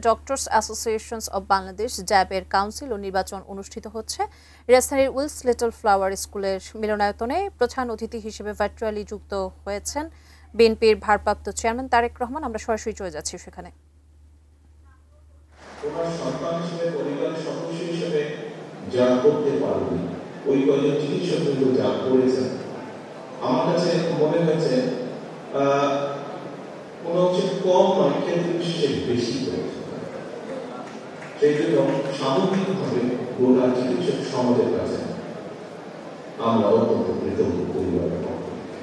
Doctors associations of Bangladesh জ্যাবের council ও নির্বাচন অনুষ্ঠিত হচ্ছে। রাজধানীর উইলস লিটল ফ্লাওয়ার স্কুলের মিলনায়তনে প্রধান অতিথি হিসেবে ভার্চুয়ালি যুক্ত হয়েছেন বিএনপির ভারপ্রাপ্ত চেয়ারম্যান তারেক রহমান। আমরা সরাসরি চলে যাচ্ছি সেখানে। যা করতে পারবে ওই কয়েকজন চিকিৎসক যা করেছেন আমার কাছে মনে হয়েছে কোনো কম নয়, ক্ষেত্রে বিশেষে বেশি করেছে। সেই জন্য সামগ্রিকভাবে গোটা চিকিৎসক সমাজের কাছে আমরা অত্যন্ত কৃতজ্ঞ পরিবারের পক্ষ থেকে।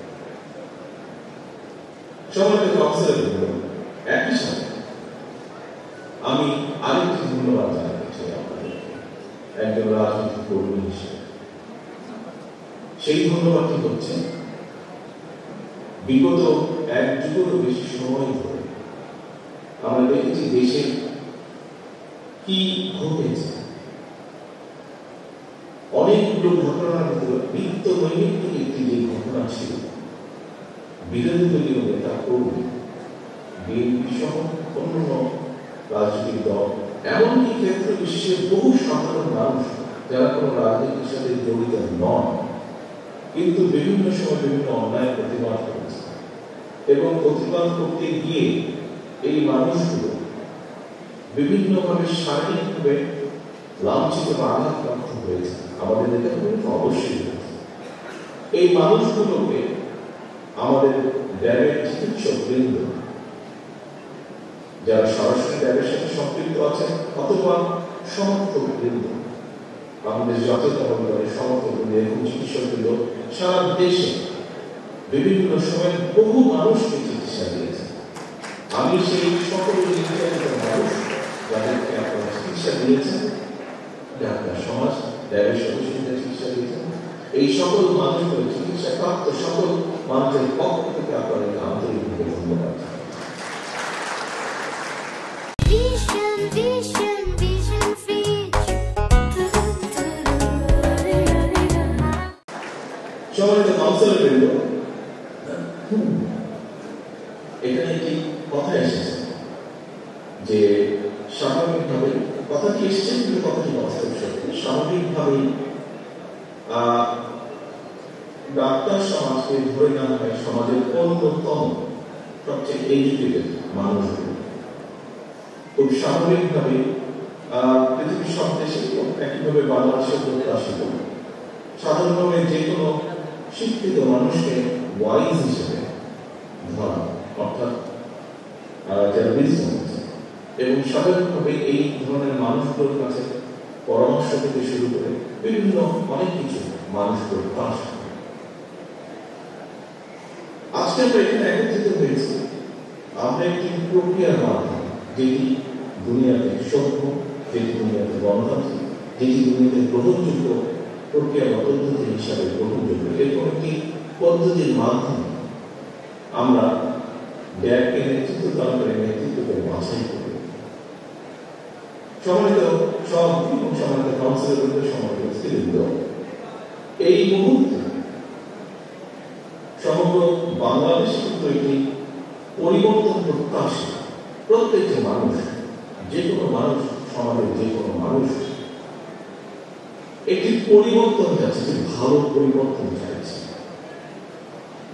সমাজের কাউন্সিলর একই সাথে আমি আরেকটি ধন্যবাদ জানাতে চাই আপনাদেরকে একজন রাজনৈতিক কর্মী হিসেবে। সেই ধন্যবাদটি হচ্ছে বিগত এক যুগেরও বেশি সময় ধরে আমরা দেখেছি দেশে কি ঘটেছে। অনেকগুলো ঘটনার ভিতরে বৃত্ত নৈমিত্তিক একটি যে ঘটনা ছিল, বিরোধী দলীয় নেতা কর্মী বিএনপি সহ অন্য রাজনৈতিক দল, এমনকি ক্ষেত্রে বিশ্বের বহু সাধারণ মানুষ যারা কোনো রাজনীতির সাথে জড়িত নন, কিন্তু বিভিন্ন সময় বিভিন্ন অন্যায় প্রতিবাদ করেছে এবং প্রতিবাদ করতে গিয়ে এই মানুষগুলো বিভিন্নভাবে শারীরিকভাবে লাঞ্ছিত বা আঘাতপ্রাপ্ত হয়েছে। আমাদের এখানে কিন্তু অবশ্যই হয়েছে। এই মানুষগুলোকে আমাদের ল্যাবের চিকিৎসক বৃন্দ যারা সরাসরি ল্যাবের সাথে সম্পৃক্ত আছেন অথবা সমর্থক বৃন্দ, আমাদের জাতীয়তাবাদী সমর্থক বৃন্দ এবং চিকিৎসক বৃন্দ সারা দেশে বিভিন্ন সময় বহু মানুষকে চিকিৎসা দিয়েছে। আমি সেই সকল মানুষ যাদেরকে আপনারা চিকিৎসা দিয়েছেন, ডাক্তার সমাজ ল্যাবের সদস্যদের চিকিৎসা দিয়েছেন, এই সকল মানুষগুলো চিকিৎসা প্রাপ্ত সকল মানুষের পক্ষ থেকে আপনাদেরকে আন্তরিকভাবে ধন্যবাদ। সম্মানিত কাউন্সিলর বৃন্দ, এখানে একটি কথা এসেছে যে স্বাভাবিকভাবে কথাটি এসেছে, কিন্তু কথাটি বাস্তব সত্যি। স্বাভাবিকভাবেই ডাক্তার সমাজকে ধরে নেওয়া হয় সমাজের অন্যতম সবচেয়ে এডুকেটেড মানুষগুলো। খুব স্বাভাবিকভাবে পৃথিবীর সব দেশে একইভাবে বাংলাদেশের প্রত্যাশিত সাধারণভাবে যে কোনো শিক্ষিত মানুষকে ওয়াইজ হিসেবে ধরা, অর্থাৎ যারা বিজনেস আছে, এবং স্বাভাবিকভাবে এই ধরনের মানুষগুলোর কাছে পরামর্শ থেকে শুরু করে বিভিন্ন অনেক কিছু মানুষগুলো পাশ। আজকে আমরা এখানে একত্রিত হয়েছি আমরা একটি প্রক্রিয়ার মাধ্যমে, যেটি দুনিয়াতে সভ্য, যেটি দুনিয়াতে গণতান্ত্রিক, যেটি দুনিয়াতে গ্রহণযোগ্য প্রক্রিয়া বা পদ্ধতি হিসাবে গ্রহণযোগ্য, এরকম একটি পদ্ধতির মাধ্যমে আমরা ল্যাবকে নেতৃত্ব দান করে নেতৃত্বকে বাছাই করি। সম্মানিত সভাপতি এবং সম্মানিত কাউন্সিলর, সম্মানিত ব্যক্তিবৃন্দ, এই মুহূর্তে সমগ্র বাংলাদেশে কিন্তু একটি পরিবর্তন প্রত্যাশী। প্রত্যেকটি মানুষ, যে কোনো মানুষ, সমাজের যে কোনো মানুষ একটি পরিবর্তন চাইছে, ভালো পরিবর্তন চাইছে।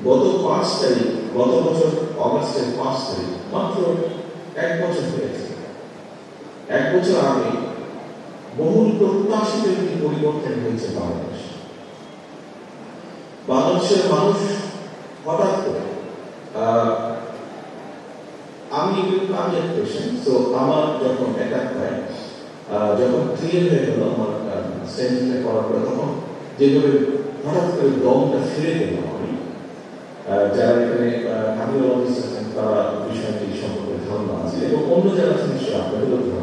গত 5 তারিখ, গত বছর অগাস্টের 5 তারিখ, মাত্র 1 বছর হয়েছে। 1 বছর আগে বহুল প্রত্যাশিত একটি পরিবর্তন হয়েছে বাংলাদেশ। বাংলাদেশের মানুষ হঠাৎ করে, আমি কার্ডিয়াক পেশেন্ট, তো আমার যখন অ্যাটাক হয়, যখন ক্লিয়ার হয়ে গেল আমার সেন্টিতে করার পরে, তখন যেভাবে হঠাৎ করে দমটা ফিরে গেল, আমি যারা এখানে কার্ডিওলজিস্ট আছেন তারা বিষয়টি সম্পর্কে ধারণা আছে এবং অন্য যারা আছেন নিশ্চয়ই আপনাদেরও ধারণা